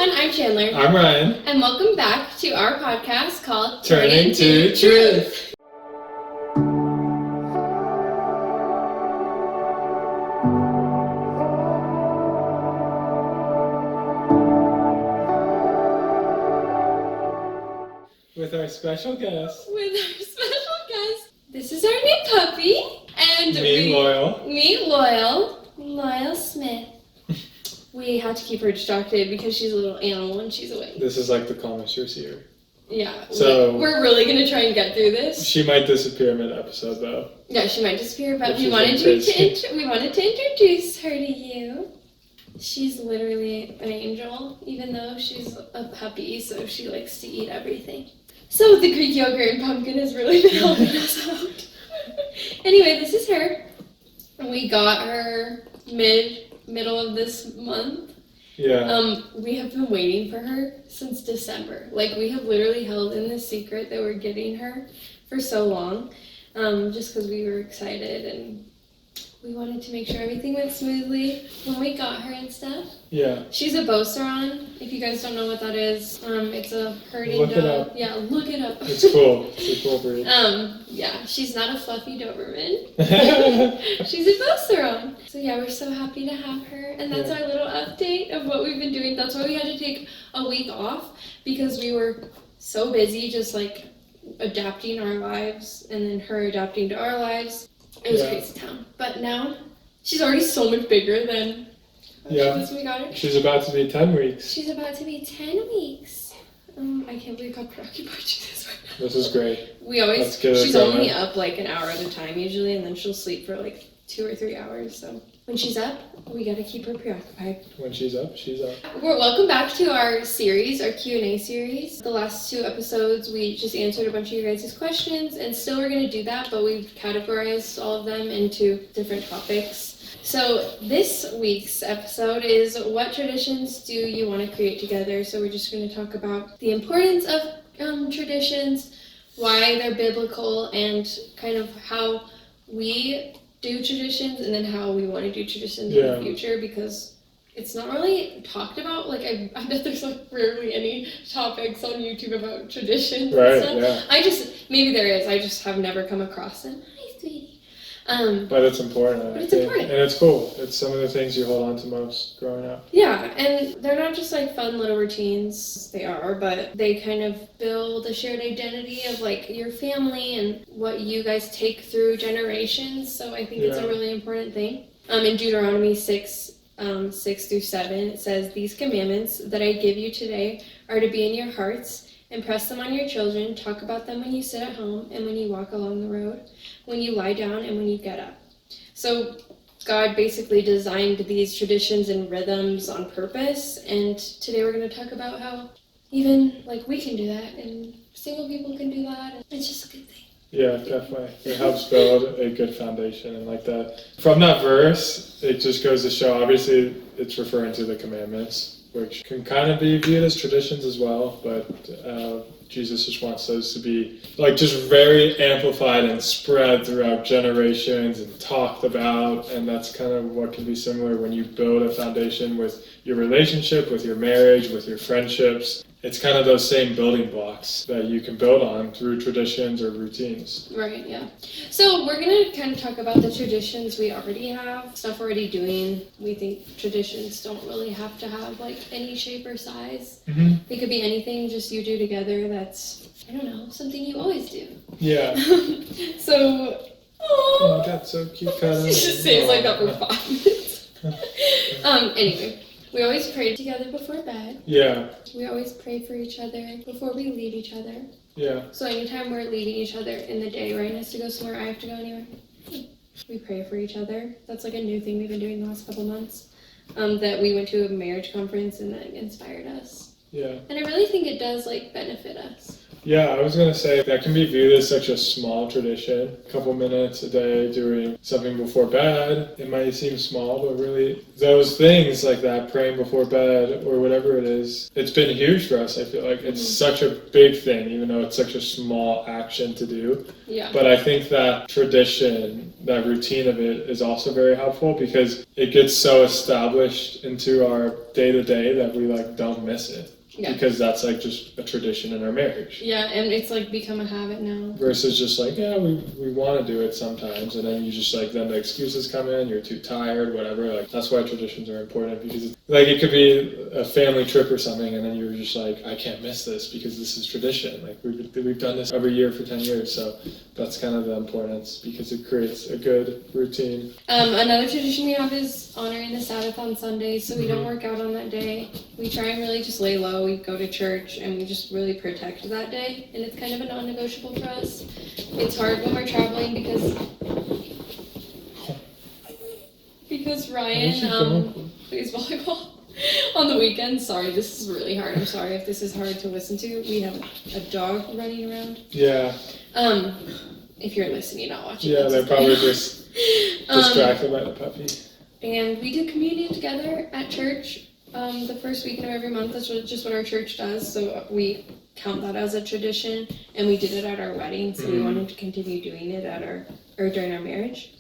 everyone, I'm Chandler. I'm Ryan. And welcome back to our podcast called Turning to Truth. With our special guest. This is our new puppy. And Meet Loyal. Loyal Smith. We had to keep her distracted because she's a little animal and she's awake. This is like the calmest receiver. Yeah. So we're really going to try and get through this. She might disappear mid-episode though. Yeah, she might disappear, but we Which wanted is to introduce her to you. She's literally an angel, even though she's a puppy, so she likes to eat everything. So the Greek yogurt and pumpkin has really been helping us out. Anyway, this is her. We got her middle of this month. Yeah. We have been waiting for her since December. Like, we have literally held in the secret that we're getting her for so long, just because we were excited and we wanted to make sure everything went smoothly when we got her and stuff. Yeah. She's a Beauceron. If you guys don't know what that is, it's a herding Look dog. it up. Yeah, look it up. It's cool. It's a cool breed. Yeah, she's not a fluffy Doberman. She's a Beauceron. So yeah, we're so happy to have her. And that's our little update of what we've been doing. That's why we had to take a week off, because we were so busy just like adapting our lives and then her adapting to our lives. It was crazy town. But now she's already so much bigger than we got her. She's about to be 10 weeks. She's about to be 10 weeks. I can't believe how preoccupied she is right now. This is great. She's only up like an hour at a time usually, and then she'll sleep for like 2 or 3 hours. So when she's up, we gotta keep her preoccupied. When she's up, she's up. Welcome back to our series, our Q&A series. The last 2 episodes, we just answered a bunch of your guys' questions, and still we're gonna do that, but we've categorized all of them into different topics. So this week's episode is, what traditions do you want to create together? So we're just going to talk about the importance of traditions, why they're biblical, and kind of how we do traditions, and then how we want to do traditions in the future, because it's not really talked about. Like, I bet there's like rarely any topics on YouTube about traditions. Right, and stuff. Maybe there is, I just have never come across them. Hi, sweetie. But it's important. And it's cool. It's some of the things you hold on to most growing up. Yeah, and they're not just like fun little routines. They are, but they kind of build a shared identity of like your family and what you guys take through generations. So I think it's a really important thing. In Deuteronomy 6 through 7, it says, "These commandments that I give you today are to be in your hearts. Impress them on your children. Talk about them when you sit at home and when you walk along the road, when you lie down and when you get up." So God basically designed these traditions and rhythms on purpose, and today we're going to talk about how even like we can do that, and single people can do that, and it's just a good thing. Yeah, definitely. It helps build a good foundation, and like that. From that verse, it just goes to show, obviously it's referring to the commandments, which can kind of be viewed as traditions as well, but Jesus just wants those to be like just very amplified and spread throughout generations and talked about, and that's kind of what can be similar when you build a foundation with your relationship, with your marriage, with your friendships. It's kind of those same building blocks that you can build on through traditions or routines. Right, yeah. So we're going to kind of talk about the traditions we already have, stuff we're already doing. We think traditions don't really have to have like any shape or size. Mm-hmm. They could be anything just you do together that's, I don't know, something you always do. Yeah. So, oh, that's so cute. She just stays like that for 5 minutes. Anyway. We always pray together before bed. Yeah. We always pray for each other before we leave each other. Yeah. So anytime we're leaving each other in the day, Ryan has to go somewhere, I have to go anywhere, we pray for each other. That's like a new thing we've been doing the last couple months. That we went to a marriage conference and that inspired us. Yeah. And I really think it does like benefit us. Yeah, I was gonna say that can be viewed as such a small tradition. A couple minutes a day doing something before bed. It might seem small, but really those things like that, praying before bed or whatever it is, it's been huge for us. I feel like it's such a big thing, even though it's such a small action to do. Yeah. But I think that tradition, that routine of it is also very helpful because it gets so established into our day to day that we like don't miss it. Yeah. Because that's like just a tradition in our marriage. Yeah, and it's like become a habit now. Versus just like, yeah, we want to do it sometimes, and then you just like, then the excuses come in, you're too tired, whatever. Like, that's why traditions are important because it's, like it could be a family trip or something, and then you're just like, I can't miss this because this is tradition. Like, we've done this every year for 10 years, so that's kind of the importance because it creates a good routine. Another tradition we have is honoring the Sabbath on Sundays, so we don't work out on that day. We try and really just lay low. We go to church and we just really protect that day, and it's kind of a non-negotiable for us. It's hard when we're traveling because Ryan plays volleyball on the weekends. Sorry, this is really hard. I'm sorry if this is hard to listen to. We have a dog running around. Yeah. If you're listening, not watching. Yeah, they're probably just distracted by the puppy. And we do communion together at church. The first weekend of every month. That's just what our church does. So we count that as a tradition, and we did it at our wedding. So we wanted to continue doing it during our marriage.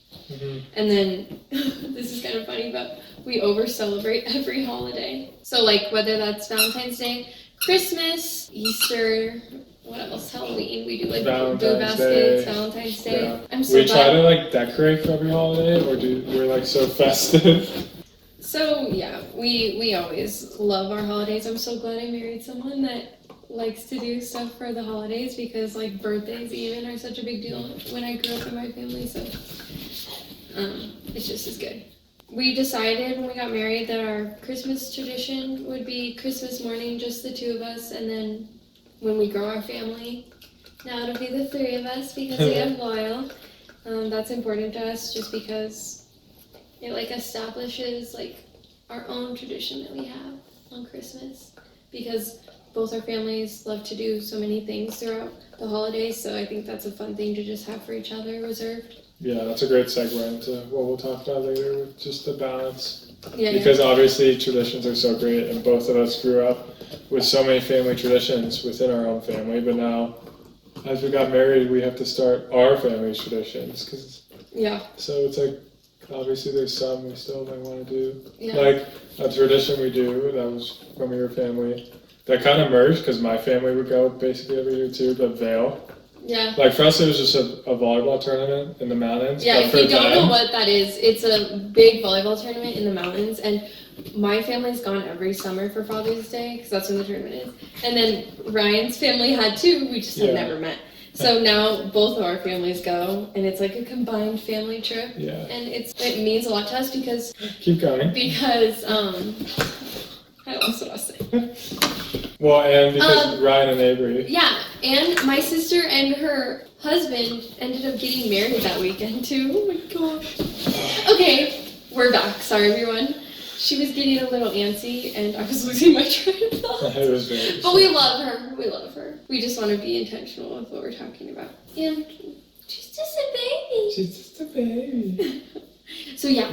And then this is kind of funny, but we over celebrate every holiday. So like whether that's Valentine's Day, Christmas, Easter, what else? Halloween. We do like Valentine's blue baskets, Day. Valentine's Day. Yeah. I'm so We try glad. to like decorate for every holiday, or we're like so festive. So yeah, we always love our holidays. I'm so glad I married someone that likes to do stuff for the holidays because like birthdays even are such a big deal when I grew up in my family. So it's just as good. We decided when we got married that our Christmas tradition would be Christmas morning, just the two of us, and then when we grow our family, now it'll be the three of us because we have Lyle. That's important to us just because it like establishes like our own tradition that we have on Christmas because both our families love to do so many things throughout the holidays, so I think that's a fun thing to just have for each other reserved. Yeah, that's a great segue into what we'll talk about later with just the balance. Yeah. Because obviously traditions are so great, and both of us grew up with so many family traditions within our own family, but now as we got married, we have to start our family's traditions. So it's like, obviously there's some we still might want to do. Yeah. Like a tradition we do that was from your family that kind of merged because my family would go basically every year too, but Vail. Yeah. Like for us, it was just a volleyball tournament in the mountains. Yeah, but if for you don't know them, what that is, it's a big volleyball tournament in the mountains, and my family's gone every summer for Father's Day because that's when the tournament is. And then Ryan's family had too. We just had never met. So now both of our families go, and it's like a combined family trip. Yeah. And it means a lot to us because Keep going. I lost what I was saying. Well, and because Ryan and Avery. Yeah, and my sister and her husband ended up getting married that weekend too. Oh my gosh. Okay, we're back. Sorry, everyone. She was getting a little antsy, and I was losing my train of thought. It was very. But we love her. We love her. We just want to be intentional with what we're talking about. And she's just a baby. She's just a baby. So yeah,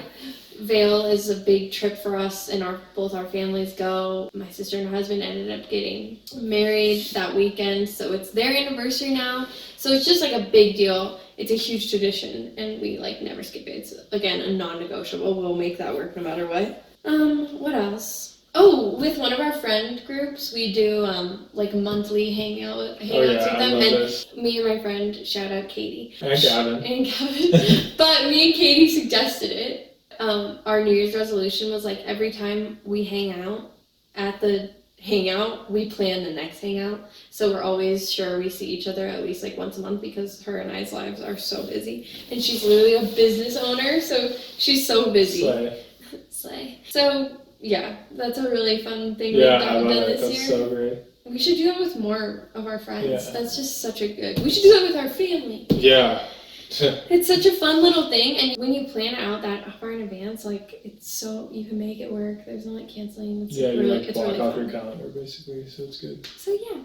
Vail is a big trip for us, and both our families go. My sister and her husband ended up getting married that weekend, so it's their anniversary now. So it's just like a big deal. It's a huge tradition, and we like never skip it. It's again a non-negotiable. We'll make that work no matter what. What else? Oh, with one of our friend groups, we do like monthly hangouts with them, and me and my friend, shout out Katie And Gavin. But me and Katie suggested it. Our New Year's resolution was like every time we hang out at the hangout, we plan the next hangout. So we're always sure we see each other at least like once a month because her and I's lives are so busy. And she's literally a business owner, so she's so busy. Slay. So yeah, that's a really fun thing we've done this year. That's so great. We should do that with more of our friends. Yeah. That's just such a good. We should do that with our family. Yeah. It's such a fun little thing, and when you plan it out that far in advance, like it's so you can make it work. There's no like canceling. It's you really, like it's block really off fun. your calendar basically, so it's good. So yeah,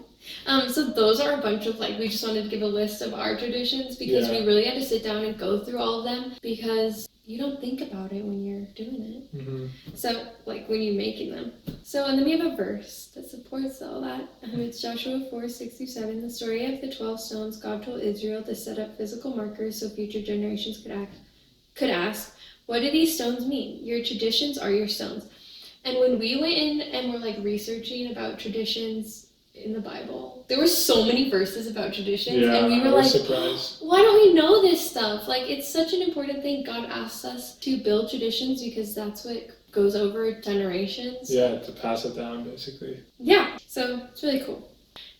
So those are a bunch of like, we just wanted to give a list of our traditions because we really had to sit down and go through all of them because you don't think about it when you're doing it. Mm-hmm. So like when you're making them. So and then we have a verse that supports all that. It's Joshua 4:6-7, the story of the 12 stones God told Israel to set up physical markers so future generations could ask, what do these stones mean? Your traditions are your stones. And when we went in and were like researching about traditions in the Bible, there were so many verses about traditions, and we were like, surprised. why don't we know this stuff? Like, it's such an important thing. God asks us to build traditions because that's what goes over generations. Yeah, to pass it down, basically. Yeah, so it's really cool.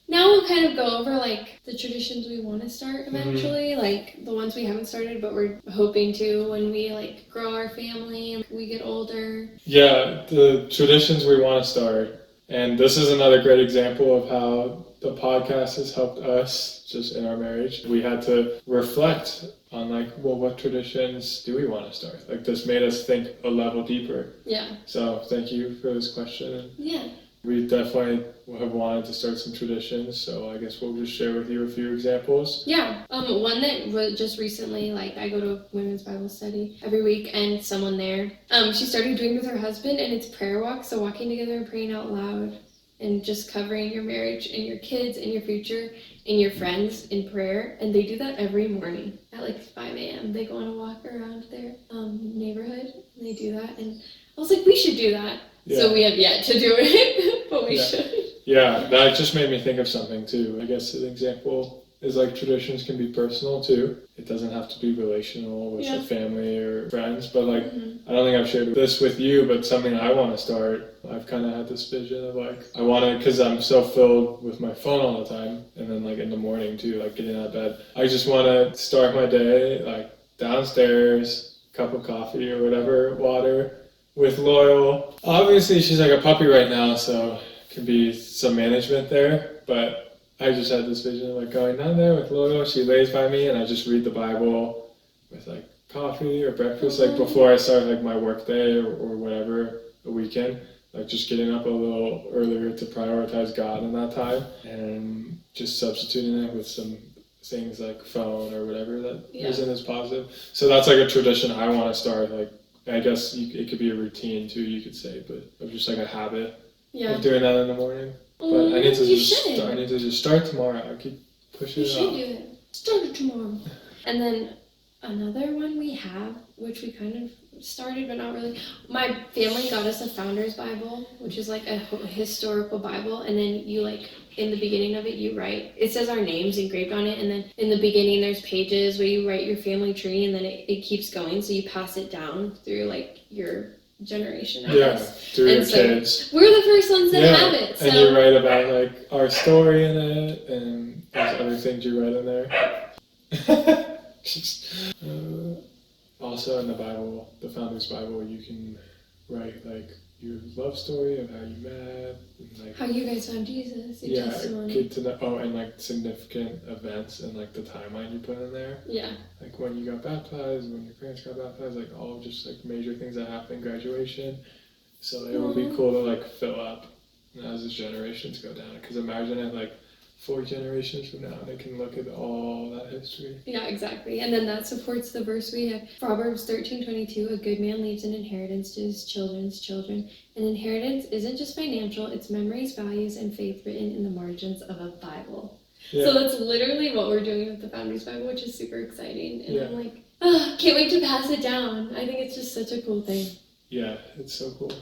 Now we'll kind of go over like the traditions we want to start eventually, like the ones we haven't started but we're hoping to when we like grow our family and we get older. Yeah, the traditions we want to start. And this is another great example of how the podcast has helped us just in our marriage. We had to reflect on like, well, what traditions do we want to start? Like this made us think a level deeper. Yeah. So thank you for this question. Yeah. We definitely have wanted to start some traditions, so I guess we'll just share with you a few examples. Yeah, one that was just recently, like I go to women's Bible study every week, and someone there, she started doing with her husband, and it's prayer walk, so walking together and praying out loud, and just covering your marriage and your kids and your future and your friends in prayer, and they do that every morning at like 5 a.m. They go on a walk around their neighborhood, and they do that, and I was like, we should do that. Yeah. So we have yet to do it, but we should. Yeah, that just made me think of something too. I guess an example is like traditions can be personal too. It doesn't have to be relational with a family or friends, but like I don't think I've shared this with you, but something I want to start. I've kind of had this vision of like I want to, because I'm so filled with my phone all the time, and then like in the morning too, like getting out of bed. I just want to start my day like downstairs, cup of coffee or whatever, water. With Loyal. Obviously, she's like a puppy right now, so can be some management there. But I just had this vision of like going down there with Loyal. She lays by me, and I just read the Bible with like coffee or breakfast, like before I start like my work day or whatever, a weekend. Like just getting up a little earlier to prioritize God in that time, and just substituting it with some things like phone or whatever that isn't as positive. So that's like a tradition I want to start. Like. I guess it could be a routine too, you could say, but of just like a habit of doing that in the morning. But I need to just start tomorrow. I keep pushing it off. You should do it. Start it tomorrow. And then another one we have, which we kind of started but not really. My family got us a Founder's Bible, which is like a historical Bible, and then you like in the beginning of it you write. It says our names engraved on it, and then in the beginning there's pages where you write your family tree, and then it keeps going, so you pass it down through like your generation. Through your kids. We're the first ones that have it. So. And you write about like our story in it, and there's other things you write in there. Also in the Bible, the Founder's Bible, you can write like your love story of how you met, and like how you guys found Jesus, your testimony. Get to know, and like significant events and like the timeline you put in there. Yeah. Like when you got baptized, when your parents got baptized, like all just like major things that happened, graduation. So it would be cool to like fill up as the generations go down. Because imagine it like 4 generations from now, they can look at all that history. Yeah, exactly. And then that supports the verse we have. Proverbs 13:22, a good man leaves an inheritance to his children's children. An inheritance isn't just financial, it's memories, values, and faith written in the margins of a Bible. Yeah. So that's literally what we're doing with the Founder's Bible, which is super exciting. And I'm like, can't wait to pass it down. I think it's just such a cool thing. Yeah, it's so cool.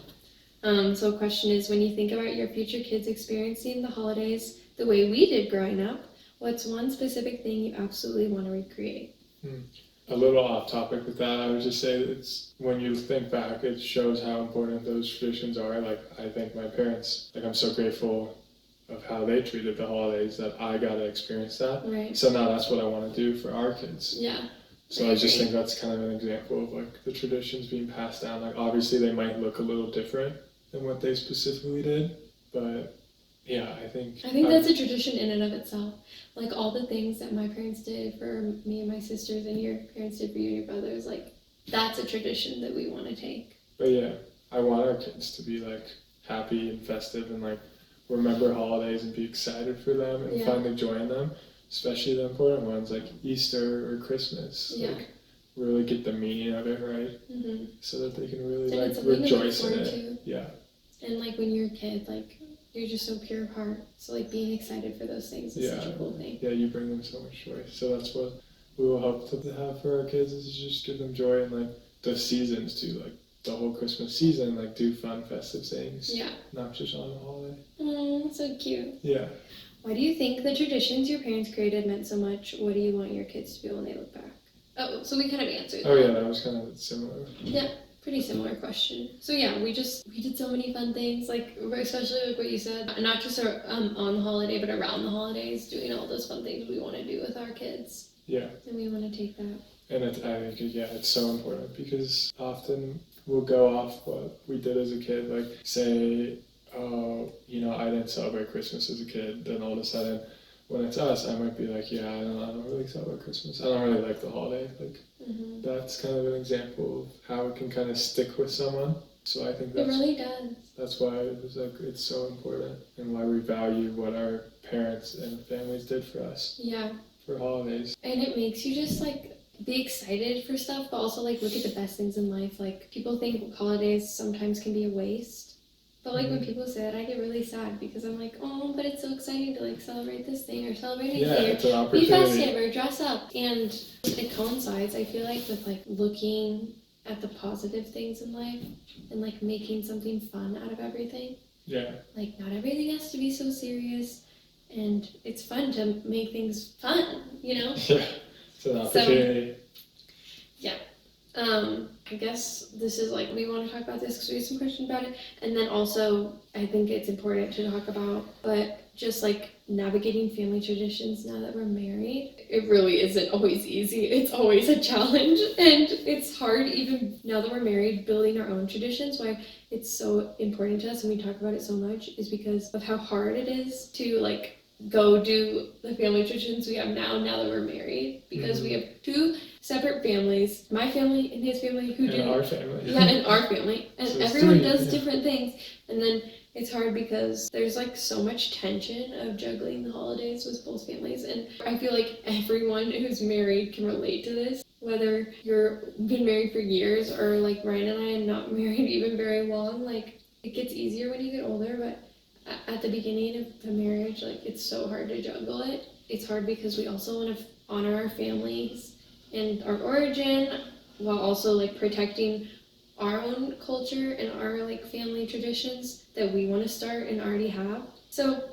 So the question is, when you think about your future kids experiencing the holidays the way we did growing up, what's one specific thing you absolutely want to recreate? A little off topic with that, I would just say it's when you think back, it shows how important those traditions are. Like I think my parents, like I'm so grateful of how they treated the holidays that I got to experience that. Right. So now that's what I want to do for our kids. Yeah. So I just think that's kind of an example of like the traditions being passed down. Like obviously they might look a little different than what they specifically did, but yeah, I think that's a tradition in and of itself. Like all the things that my parents did for me and my sisters, and your parents did for you and your brothers, like that's a tradition that we want to take. But yeah, I want our kids to be like happy and festive and like remember holidays and be excited for them and Yeah. find the joy in them, especially the important ones like Easter or Christmas. Yeah. Like, really get the meaning of it right, Mm-hmm. so that they can really And like it's something to look rejoice in forward it. to. Yeah. And like when you're a kid, like you're just so pure of heart. So like being excited for those things is such a cool thing. Yeah, you bring them so much joy. So that's what we will hope to have for our kids, is just give them joy, and like the seasons too, like the whole Christmas season, like do fun festive things. Yeah. Not just on the holiday. Oh, so cute. Yeah. Why do you think the traditions your parents created meant so much? What do you want your kids to be when they look back? Oh, so we kind of answered that. Oh yeah, that was kind of similar. Yeah, pretty similar question. So yeah, we did so many fun things, like especially like what you said, not just on the holiday, but around the holidays, doing all those fun things we want to do with our kids. Yeah. And we want to take that. And I think, yeah, it's so important, because often we'll go off what we did as a kid, like say, oh, you know, I didn't celebrate Christmas as a kid, then all of a sudden, when it's us, I might be like, yeah, I don't really celebrate Christmas. I don't really like the holiday. Like, Mm-hmm. that's kind of an example of how it can kind of stick with someone. So I think It really does. that's why it was like, it's so important, and why we value what our parents and families did for us Yeah. for holidays. And it makes you just like be excited for stuff, but also like look at the best things in life. Like people think holidays sometimes can be a waste. But like when people say that, I get really sad, because I'm like, oh, but it's so exciting to like celebrate this thing or celebrate Yeah, anything, it's an or be opportunity. festive or dress up. And it coincides, I feel like, with like looking at the positive things in life and like making something fun out of everything. Yeah. Like not everything has to be so serious, and it's fun to make things fun, you know? Yeah. It's an opportunity. I guess this is like, we want to talk about this because we have some questions about it. And then also, I think it's important to talk about, but just like navigating family traditions now that we're married. It really isn't always easy. It's always a challenge. And it's hard, even now that we're married, building our own traditions. Why it's so important to us, and we talk about it so much, is because of how hard it is to like go do the family traditions we have now that we're married, because we have two separate families, my family and his family, who do our family. yeah, and our family, and So it's everyone three, does yeah. different things, and then it's hard because there's like so much tension of juggling the holidays with both families. And I feel like everyone who's married can relate to this, whether you're been married for years or like Ryan and I are not married even very long. Like it gets easier when you get older, but at the beginning of the marriage, like it's so hard to juggle it. It's hard because we also want to honor our families and our origin, while also like protecting our own culture and our like family traditions that we want to start and already have. So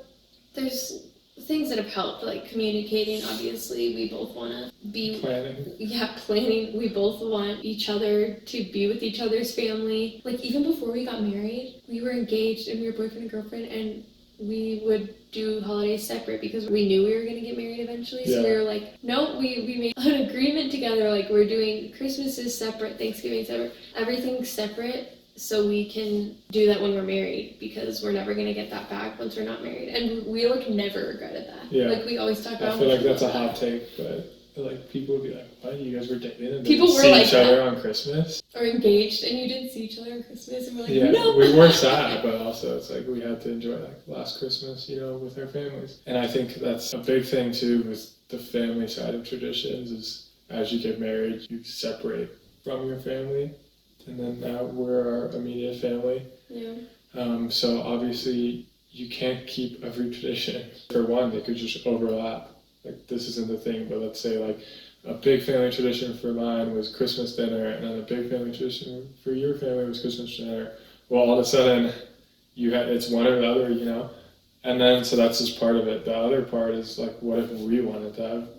there's things that have helped, like communicating. Obviously, we both want to be planning. We both want each other to be with each other's family. Like even before we got married, we were engaged and we were boyfriend and girlfriend, and we would do holidays separate because we knew we were going to get married eventually. So we were like, no, we made an agreement together, like we're doing Christmases separate, Thanksgiving separate, everything separate, so we can do that when we're married, because we're never going to get that back once we're not married. And we like never regretted that. Yeah. Like we always talk about I feel like that's a hot take, but like people would be like, what, you guys were dating and People didn't were see like each other that. on Christmas? Or engaged and you didn't see each other on Christmas, and we're like, Yeah, no. we were sad, but also it's like we had to enjoy like last Christmas, you know, with our families. And I think that's a big thing too with the family side of traditions, is as you get married, you separate from your family. And then now we're our immediate family. Yeah. So obviously you can't keep every tradition. For one, they could just overlap. Like this isn't the thing, but let's say like a big family tradition for mine was Christmas dinner, and then a big family tradition for your family was Christmas dinner. Well, all of a sudden, it's one or the other, you know? And then, so that's just part of it. The other part is like, what if we wanted to have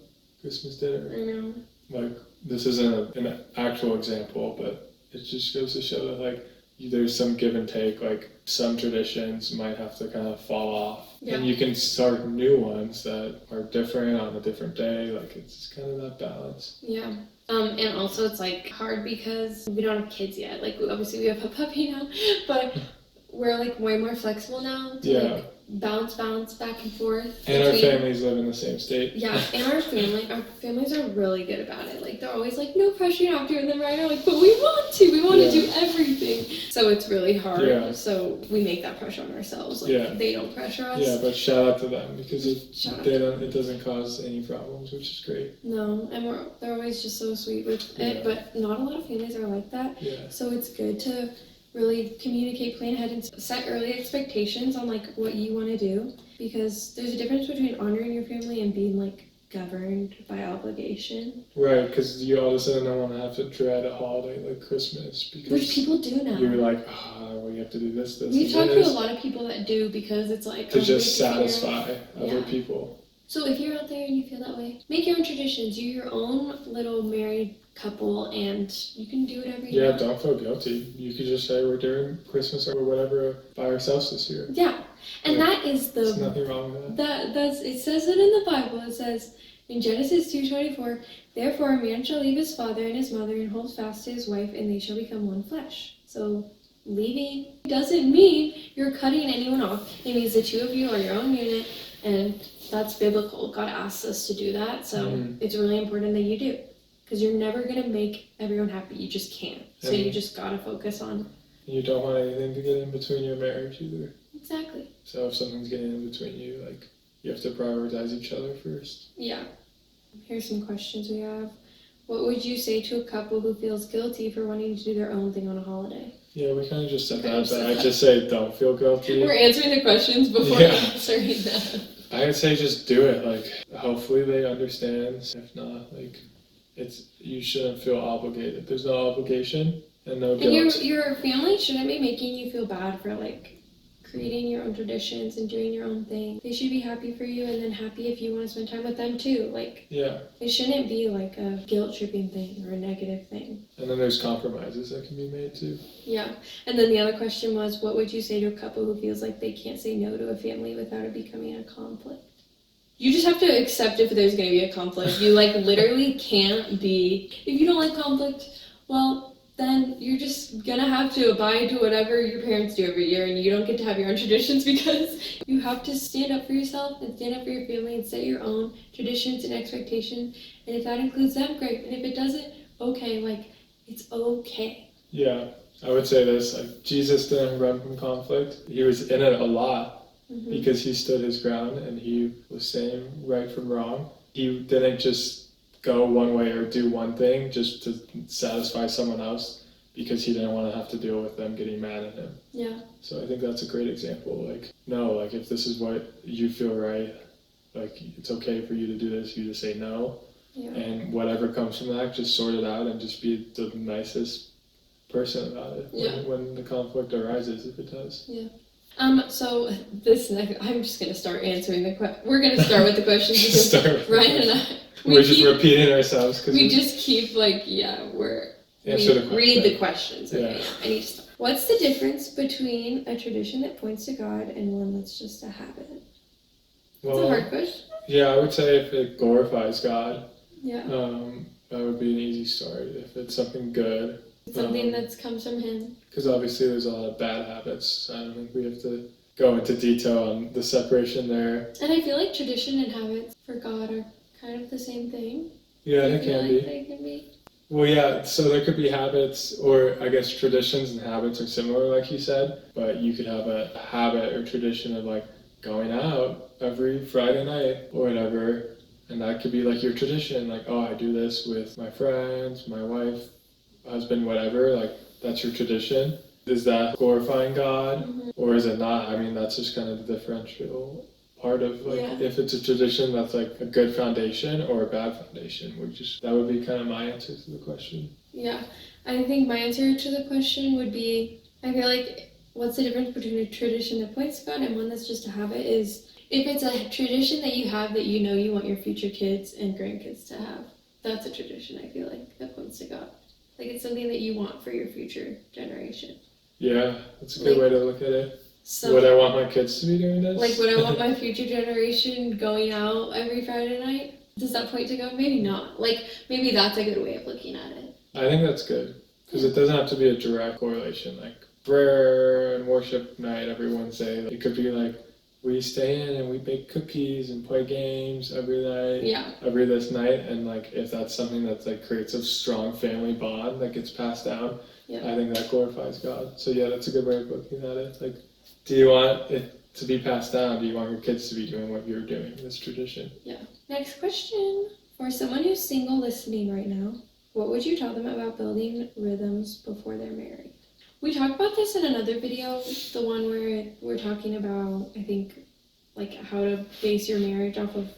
Christmas dinner? I know. Like, this isn't an actual example, but it just goes to show that like, there's some give and take. Like some traditions might have to kind of fall off, and you can start new ones that are different on a different day. Like it's kind of that balance. Yeah. And also it's like hard because we don't have kids yet. Like obviously we have a puppy now, but we're like way more flexible now to like bounce back and forth. And our families live in the same state. Yeah, and our families are really good about it. Like, they're always like, no pressure, you're not doing them right. I'm like, but we want to do everything. So it's really hard. Yeah. So we make that pressure on ourselves. Like, they don't pressure us. Yeah, but shout out to them because it doesn't cause any problems, which is great. No, and they're always just so sweet with it, but not a lot of families are like that. Yeah. So it's good to really communicate, plan ahead, and set early expectations on like what you want to do, because there's a difference between honoring your family and being like governed by obligation. Right, because you all of a sudden don't want to have to dread a holiday like Christmas, because which people do now. You're like, we have to do this. We've talked to a lot of people that do, because it's like to just satisfy other people. So if you're out there and you feel that way, make your own traditions. You're your own little married couple, and you can do whatever you want. Don't feel guilty. You could just say we're doing Christmas or whatever by ourselves this year. Yeah, and that is there's nothing wrong with that. That's it says it in the Bible. It says in Genesis 2:24, therefore a man shall leave his father and his mother and hold fast to his wife, and they shall become one flesh. So leaving doesn't mean you're cutting anyone off. It means the two of you are your own unit, and that's biblical. God asks us to do that, so it's really important that you do. Because you're never going to make everyone happy. You just can't. So you just got to focus on... You don't want anything to get in between your marriage either. Exactly. So if something's getting in between you, like, you have to prioritize each other first. Yeah. Here's some questions we have. What would you say to a couple who feels guilty for wanting to do their own thing on a holiday? Yeah, we kind of just said that, but I'd just say don't feel guilty. We're answering the questions before answering that. I would say just do it. Like, hopefully they understand. If not, like... you shouldn't feel obligated. There's no obligation and no guilt. And your family shouldn't be making you feel bad for like creating your own traditions and doing your own thing. They should be happy for you, and then happy if you want to spend time with them too. Like, it shouldn't be like a guilt tripping thing or a negative thing. And then there's compromises that can be made too. Yeah. And then the other question was, what would you say to a couple who feels like they can't say no to a family without it becoming a conflict? You just have to accept if there's going to be a conflict. You, like, literally can't be... If you don't like conflict, well, then you're just going to have to abide to whatever your parents do every year, and you don't get to have your own traditions, because you have to stand up for yourself and stand up for your family and set your own traditions and expectations. And if that includes them, great. And if it doesn't, okay. Like, it's okay. Yeah, I would say this. Like, Jesus didn't run from conflict. He was in it a lot. Because he stood his ground and he was saying right from wrong. He didn't just go one way or do one thing just to satisfy someone else, because he didn't want to have to deal with them getting mad at him. Yeah. So I think that's a great example. Like, no, like if this is what you feel right, like it's okay for you to do this, you just say no. Yeah. And whatever comes from that, just sort it out and just be the nicest person about it when the conflict arises, if it does. Yeah. So this next, I'm just gonna start answering we're gonna start with the questions, because Ryan and I, we're just repeating ourselves, because we just keep like, read the questions. Okay, I need to start. What's the difference between a tradition that points to God and one that's just a habit? Well, that's a hard question. Yeah, I would say if it glorifies God, that would be an easy start. If it's something good. Something that comes from Him. Because obviously there's a lot of bad habits. I don't think we have to go into detail on the separation there. And I feel like tradition and habits for God are kind of the same thing. Yeah, they can be. Well, yeah, so there could be habits, or I guess traditions and habits are similar, like you said. But you could have a habit or tradition of like going out every Friday night or whatever. And that could be like your tradition. Like, I do this with my friends, my wife, husband, whatever, like that's your tradition. Is that glorifying God or is it not? I mean, that's just kind of the differential part of like if it's a tradition that's like a good foundation or a bad foundation. That would be kind of my answer to the question. Yeah, I think my answer to the question would be, I feel like what's the difference between a tradition that points to God and one that's just a habit is if it's a tradition that you have that you know you want your future kids and grandkids to have, that's a tradition, I feel like, that points to God. Like, it's something that you want for your future generation. Yeah, that's a good way to look at it. Would I want my kids to be doing this? Like, would I want my future generation going out every Friday night? Does that point to God? Maybe not. Like, maybe that's a good way of looking at it. I think that's good. Because it doesn't have to be a direct correlation. Like, prayer and worship night every Wednesday. It could be like, we stay in and we bake cookies and play games every night, every this night. And like, if that's something that like creates a strong family bond that gets passed down, I think that glorifies God. So yeah, that's a good way of looking at it. Like, do you want it to be passed down? Do you want your kids to be doing what you're doing, this tradition? Yeah. Next question. For someone who's single listening right now, what would you tell them about building rhythms before they're married? We talked about this in another video, the one where we're talking about, I think, like how to base your marriage off of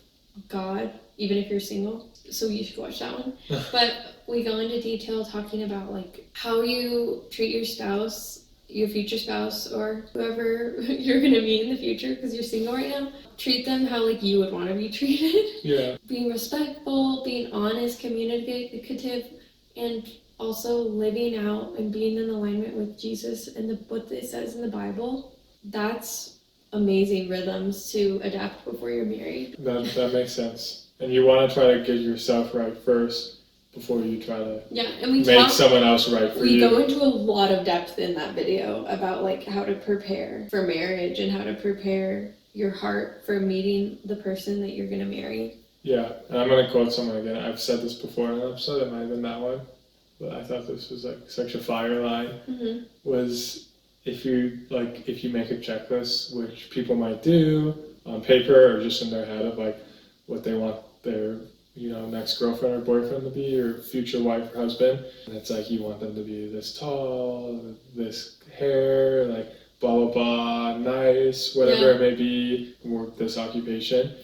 God, even if you're single. So you should watch that one. But we go into detail talking about like how you treat your spouse, your future spouse, or whoever you're gonna be in the future because you're single right now. Treat them how like you would want to be treated. Yeah. Being respectful, being honest, communicative, and also living out and being in alignment with Jesus and what it says in the Bible. That's amazing rhythms to adapt before you're married. That makes sense. And you want to try to get yourself right first before you try to make someone else right for you. We go into a lot of depth in that video about like how to prepare for marriage and how to prepare your heart for meeting the person that you're going to marry. Yeah, and I'm going to quote someone again. I've said this before in an episode, it might have been that one, but I thought this was like such a fire line, was if you make a checklist, which people might do on paper or just in their head of like what they want their next girlfriend or boyfriend to be, or future wife or husband, and it's like you want them to be this tall, this hair, like blah blah blah, nice, whatever it may be, work this occupation,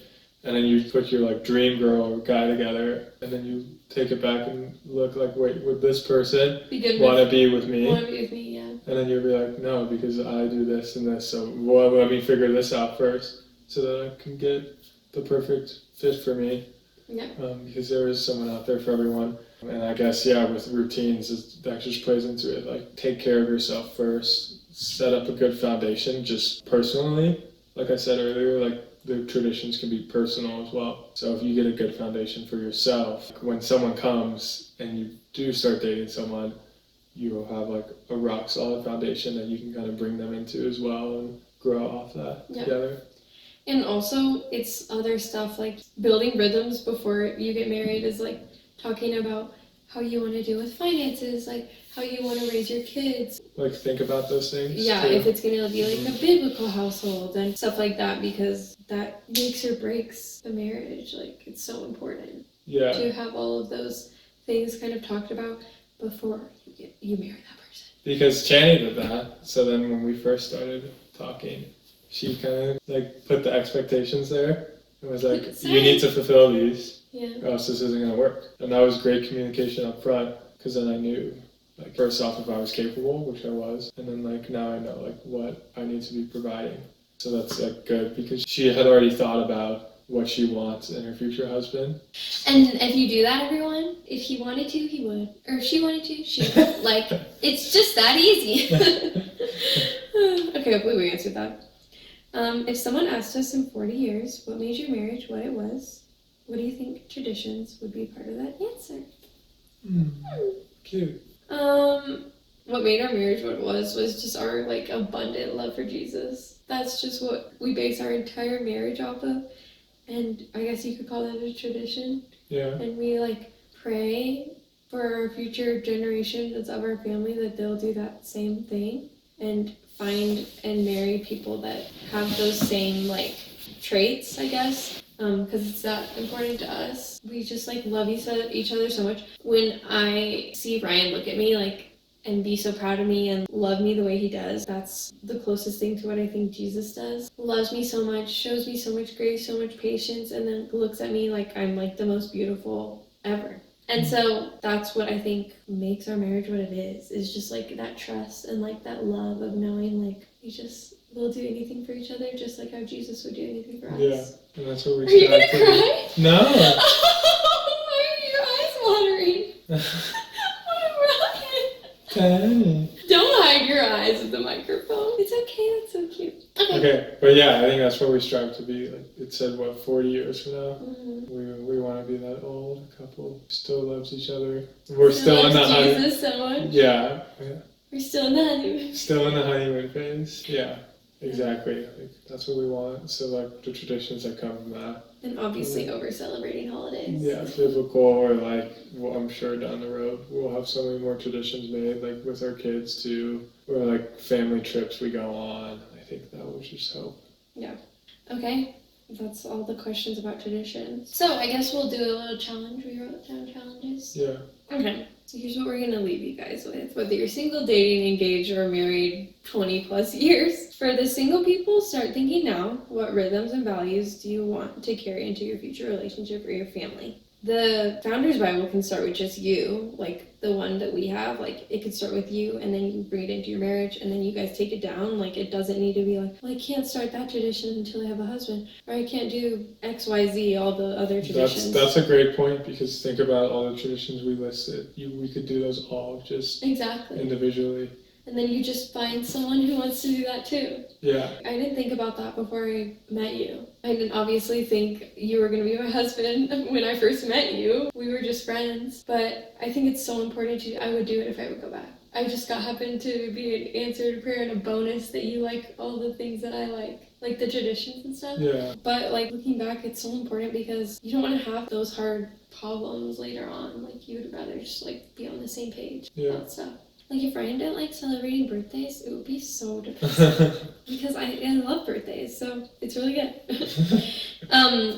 and then you put your like dream girl or guy together, and then you take it back and look like, wait, would this person want to be with me? Want to be with me, yeah. And then you'll be like, no, because I do this and this, so let me figure this out first so that I can get the perfect fit for me. Yeah. Because there is someone out there for everyone. And I guess, with routines, that just plays into it. Like, take care of yourself first. Set up a good foundation, just personally. Like I said earlier, like, the traditions can be personal as well. So if you get a good foundation for yourself, when someone comes and you do start dating someone, you will have, like, a rock-solid foundation that you can kind of bring them into as well and grow off that together. And also, it's other stuff like building rhythms before you get married is like talking about how you want to deal with finances, like how you want to raise your kids. Like think about those things. Yeah, if it's going to be like a biblical household and stuff like that, because that makes or breaks the marriage. Like it's so important to have all of those things kind of talked about before you marry that person. Because Channy did that. So then when we first started talking, she kind of like put the expectations there and was like, you need to fulfill these or else this isn't going to work. And that was great communication up front, because then I knew, like, first off, if I was capable, which I was, and then like now I know like what I need to be providing. So that's like good, because she had already thought about what she wants in her future husband. And if you do that, everyone, if he wanted to, he would. Or if she wanted to, she would. Like, it's just that easy. Okay, hopefully we answered that. If someone asked us in 40 years what made your marriage what it was, what do you think traditions would be part of that answer? Cute. What made our marriage what it was just our like abundant love for Jesus. That's just what we base our entire marriage off of, and I guess you could call that a tradition. Yeah. And we like pray for our future generation that's of our family that they'll do that same thing and find and marry people that have those same like traits, I guess, because it's that important to us. We just like love each other so much. When I see Ryan look at me like and be so proud of me and love me the way he does, that's the closest thing to what I think Jesus does. Loves me so much, shows me so much grace, so much patience, and then looks at me like I'm like the most beautiful ever. And so that's what I think makes our marriage what it is just like that trust and like that love of knowing like we'll do anything for each other just like how Jesus would do anything for us. Yeah, and that's what we Are you gonna cry? No. Why are your eyes watering? What a Ryan. Don't hide your eyes with the microphone. It's okay, that's so cute. Okay, but yeah, I think that's what we strive to be. Like it said, 40 years from now, we want to be that old couple, still loves each other. We're still in the Jesus so much. Yeah. We're still in the honeymoon. Still in the honeymoon phase. Yeah, exactly. Like, that's what we want. So like the traditions that come from that. And obviously over celebrating holidays. Yeah, biblical, or like, well, I'm sure down the road we'll have so many more traditions made, like with our kids too, or like family trips we go on. I think that will just help. Yeah. Okay. That's all the questions about traditions. So I guess we'll do a little challenge. We wrote down challenges. Yeah. Okay. So here's what we're going to leave you guys with. Whether you're single, dating, engaged, or married 20 plus years. For the single people, start thinking now. What rhythms and values do you want to carry into your future relationship or your family? The Founder's Bible can start with just you, like the one that we have. Like, it could start with you, and then you bring it into your marriage, and then you guys take it down. Like, it doesn't need to be like, well, I can't start that tradition until I have a husband, or I can't do X, Y, Z, all the other traditions. That's a great point, because think about all the traditions we listed. We could do those all just Exactly. individually. And then you just find someone who wants to do that too. Yeah. I didn't think about that before I met you. I didn't obviously think you were going to be my husband when I first met you. We were just friends. But I think it's so important I would do it if I would go back. I just happened to be an answered prayer and a bonus that you like all the things that I like the traditions and stuff. Yeah. But like looking back, it's so important because you don't want to have those hard problems later on. Like you would rather just like be on the same page about stuff. Like, if Ryan didn't like celebrating birthdays, it would be so depressing. Because I love birthdays, so it's really good.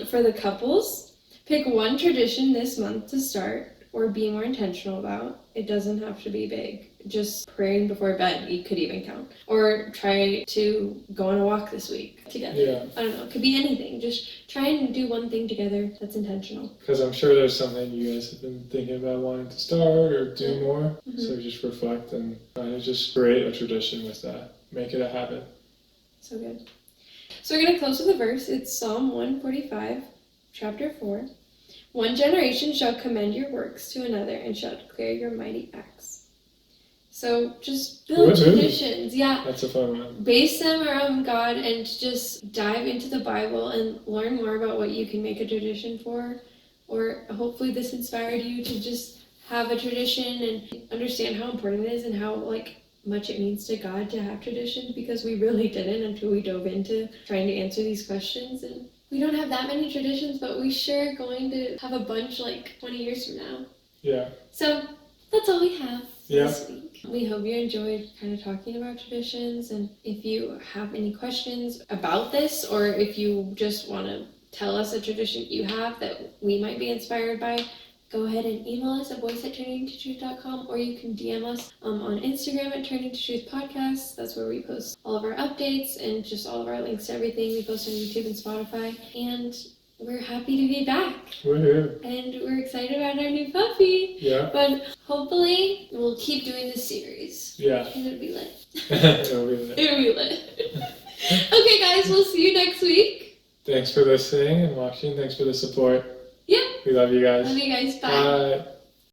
For the couples, pick one tradition this month to start or be more intentional about. It doesn't have to be big. Just praying before bed, you could even count. Or try to go on a walk this week together. Yeah. I don't know, it could be anything. Just try and do one thing together that's intentional. Because I'm sure there's something you guys have been thinking about wanting to start or do more. Mm-hmm. So just reflect and kind of just create a tradition with that. Make it a habit. So good. So we're going to close with a verse. It's Psalm 145, chapter 4. One generation shall commend your works to another and shall declare your mighty acts. So just build traditions. Yeah. That's a fun one. Base them around God and just dive into the Bible and learn more about what you can make a tradition for. Or hopefully this inspired you to just have a tradition and understand how important it is and how much it means to God to have traditions, because we really didn't until we dove into trying to answer these questions. And we don't have that many traditions, but we sure are going to have a bunch 20 years from now. Yeah. So that's all we have this week. We hope you enjoyed kind of talking about traditions, and if you have any questions about this, or if you just want to tell us a tradition you have that we might be inspired by, go ahead and email us at voice@turningtotruth.com, or you can DM us on Instagram at Turning to Truth Podcast. That's where we post all of our updates and just all of our links to everything we post on YouTube and Spotify. And we're happy to be back. We're here. And we're excited about our new puppy. Yeah. But hopefully we'll keep doing this series. Yeah. And it'll be lit. It'll be lit. It'll be lit. Okay, guys, we'll see you next week. Thanks for listening and watching. Thanks for the support. Yeah. We love you guys. Love you guys. Bye. Bye.